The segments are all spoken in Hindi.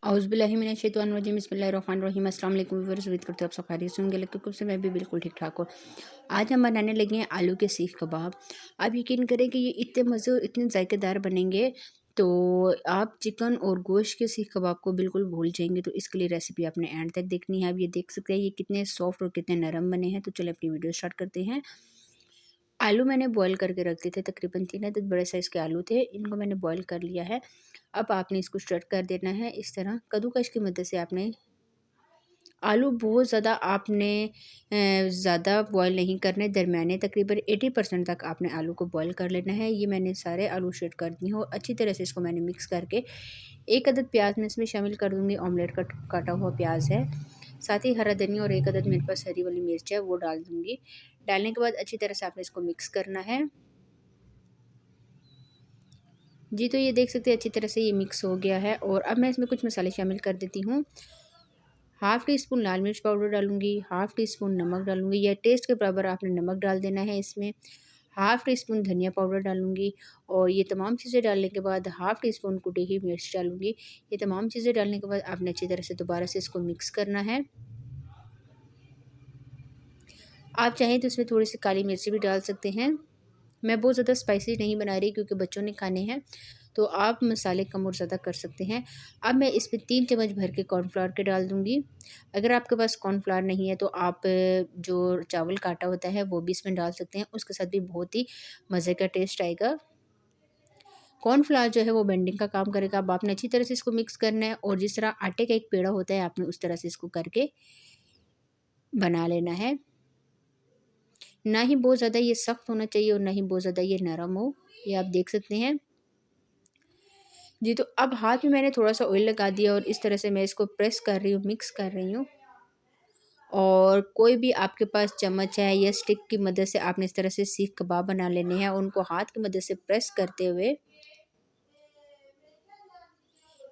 औज़ुबिल्लाहिमिनश्शैतानिर्रजीम बिस्मिल्लाहिर्रहमानिर्रहीम अस्सलाम वालेकुम व्यूअर्स। उम्मीद करते हो आप सब खैरियत से होंगे। लेकिन से मैं भी बिल्कुल ठीक ठाक हूँ। आज हम बनाने लगे हैं आलू के सीख कबाब। आप यकीन करें कि ये इतने मज़े और इतने जायकेदार बनेंगे तो आप चिकन और गोश्त के सीख कबाब को बिल्कुल भूल जाएंगे। तो इसके लिए रेसिपी आपने एंड तक देखनी है। आप ये देख सकते हैं ये कितने सॉफ्ट और कितने नरम बने हैं। तो चलिए अपनी वीडियो स्टार्ट करते हैं। आलू मैंने बॉईल करके रख दिए थे, तकरीबन 3 अदद बड़े साइज़ के आलू थे, इनको मैंने बॉईल कर लिया है। अब आपने इसको स्टर्ट कर देना है इस तरह कद्दूकश की मदद से। आपने आलू बहुत ज़्यादा आपने ज़्यादा बॉईल नहीं करने, दरमियाने तकरीबन 80% तक आपने आलू को बॉईल कर लेना है। ये मैंने सारे आलू शेड कर दी हूँ। अच्छी तरह से इसको मैंने मिक्स करके 1 अदद प्याज मैं इसमें शामिल कर दूँगी। ऑमलेट का काटा हुआ प्याज है, साथ ही हरा धनिया और 1 अदद मेरे पास हरी वाली मिर्च है, वो डाल दूँगी। डालने के बाद अच्छी तरह से आपने इसको मिक्स करना है। जी, तो ये देख सकते हैं अच्छी तरह से ये मिक्स हो गया है। और अब मैं इसमें कुछ मसाले शामिल कर देती हूँ। हाफ़ टी स्पून लाल मिर्च पाउडर डालूँगी, हाफ़ टी स्पून नमक डालूँगी, या टेस्ट के बराबर आपने नमक डाल देना है इसमें। हाफ़ टी स्पून धनिया पाउडर डालूँगी और ये तमाम चीज़ें डालने के बाद हाफ़ टी स्पून कुटी हुई मिर्च डालूँगी। ये तमाम चीज़ें डालने के बाद आपने अच्छी तरह से दोबारा से इसको मिक्स करना है। आप चाहें तो इसमें थोड़ी-सी काली मिर्ची भी डाल सकते हैं। मैं बहुत ज़्यादा स्पाइसी नहीं बना रही क्योंकि बच्चों ने खाने हैं, तो आप मसाले कम और ज़्यादा कर सकते हैं। अब मैं इसमें 3 चम्मच भर के कॉर्नफ्लावर के डाल दूँगी। अगर आपके पास कॉर्नफ्लावर नहीं है तो आप जो चावल का आटा होता है वो भी इसमें डाल सकते हैं, उसके साथ भी बहुत ही मज़े का टेस्ट आएगा। कॉर्नफ्लावर जो है वो बेंडिंग का काम करेगा। अब आपने अच्छी तरह से इसको मिक्स करना है और जिस तरह आटे का एक पेड़ा होता है आपने उस तरह से इसको करके बना लेना है। ना ही बहुत ज़्यादा ये सख्त होना चाहिए और ना ही बहुत ज़्यादा ये नरम हो, ये आप देख सकते हैं। जी, तो अब हाथ में मैंने थोड़ा-सा ऑयल लगा दिया और इस तरह से मैं इसको प्रेस कर रही हूँ, मिक्स कर रही हूँ। और कोई भी आपके पास चम्मच है या स्टिक की मदद से आपने इस तरह से सीख कबाब बना लेने हैं। उनको हाथ की मदद से प्रेस करते हुए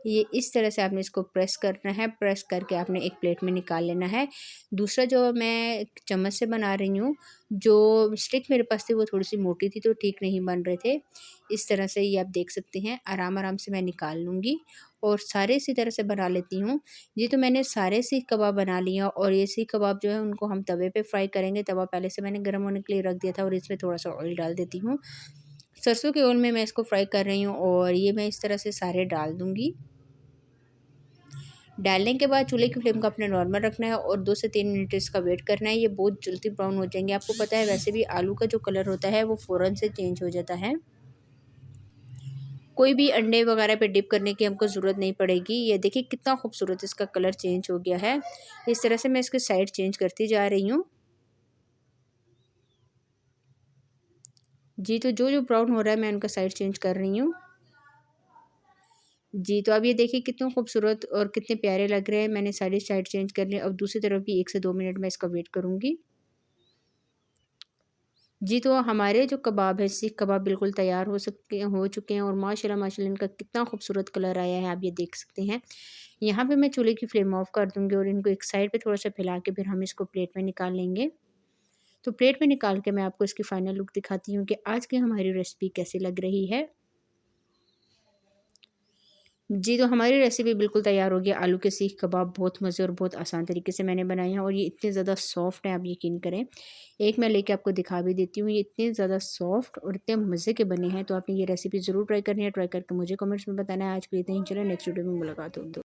ये इस तरह से आपने इसको प्रेस करना है। प्रेस करके आपने एक प्लेट में निकाल लेना है। दूसरा जो मैं चम्मच से बना रही हूँ, जो स्टिक मेरे पास थी वो थोड़ी-सी मोटी थी तो ठीक नहीं बन रहे थे। इस तरह से ये आप देख सकते हैं, आराम-आराम से मैं निकाल लूँगी और सारे इसी तरह से बना लेती हूँ। ये तो मैंने सारे सीख कबाब बना लिए हैं और ये सीख कबाब जो है उनको हम तवे पे फ्राई करेंगे। तवा पहले से मैंने गर्म होने के लिए रख दिया था और इसमें थोड़ा-सा ऑयल डाल देती हूँ। सरसों के ऑयल में मैं इसको फ्राई कर रही हूँ और ये मैं इस तरह से सारे डाल दूँगी। डालने के बाद चूल्हे की फ्लेम को अपने नॉर्मल रखना है और 2 से 3 मिनट इसका वेट करना है। ये बहुत जल्दी ब्राउन हो जाएंगे। आपको पता है वैसे भी आलू का जो कलर होता है वो फ़ौरन से चेंज हो जाता है। कोई भी अंडे वगैरह पे डिप करने की हमको ज़रूरत नहीं पड़ेगी। ये देखिए कितना खूबसूरत इसका कलर चेंज हो गया है। इस तरह से मैं इसकी साइड चेंज करती जा रही हूँ। जी, तो जो ब्राउन हो रहा है मैं उनका साइड चेंज कर रही हूँ। जी, तो अब ये देखिए कितने खूबसूरत और कितने प्यारे लग रहे हैं। मैंने सारी साइड चेंज कर ली। अब दूसरी तरफ भी 1 से 2 मिनट मैं इसका वेट करूँगी। जी, तो हमारे जो कबाब है, सीख कबाब बिल्कुल तैयार हो चुके हैं और माशाल्लाह माशाल्लाह इनका कितना खूबसूरत कलर आया है, आप ये देख सकते हैं। यहाँ पे मैं चूल्हे की फ्लेम ऑफ कर दूँगी और इनको एक साइड पे थोड़ा-सा फैला के फिर हम इसको प्लेट में निकाल लेंगे। तो प्लेट में निकाल के मैं आपको इसकी फ़ाइनल लुक दिखाती हूँ कि आज की हमारी रेसिपी कैसी लग रही है। जी, तो हमारी रेसिपी बिल्कुल तैयार हो गया। आलू के सीख कबाब बहुत मज़े और बहुत आसान तरीके से मैंने बनाए हैं और ये इतने ज़्यादा सॉफ्ट हैं, आप यकीन करें। एक मैं लेके आपको दिखा भी देती हूँ, ये इतने ज़्यादा सॉफ्ट और इतने मज़े के बने हैं। तो आपने ये रेसिपी ज़रूर ट्राई करनी है। ट्राई करके मुझे कमेंट्स में बताना है। आज के लिए इतना ही, चलें नेक्स्ट वीडियो में मुलाकात हो।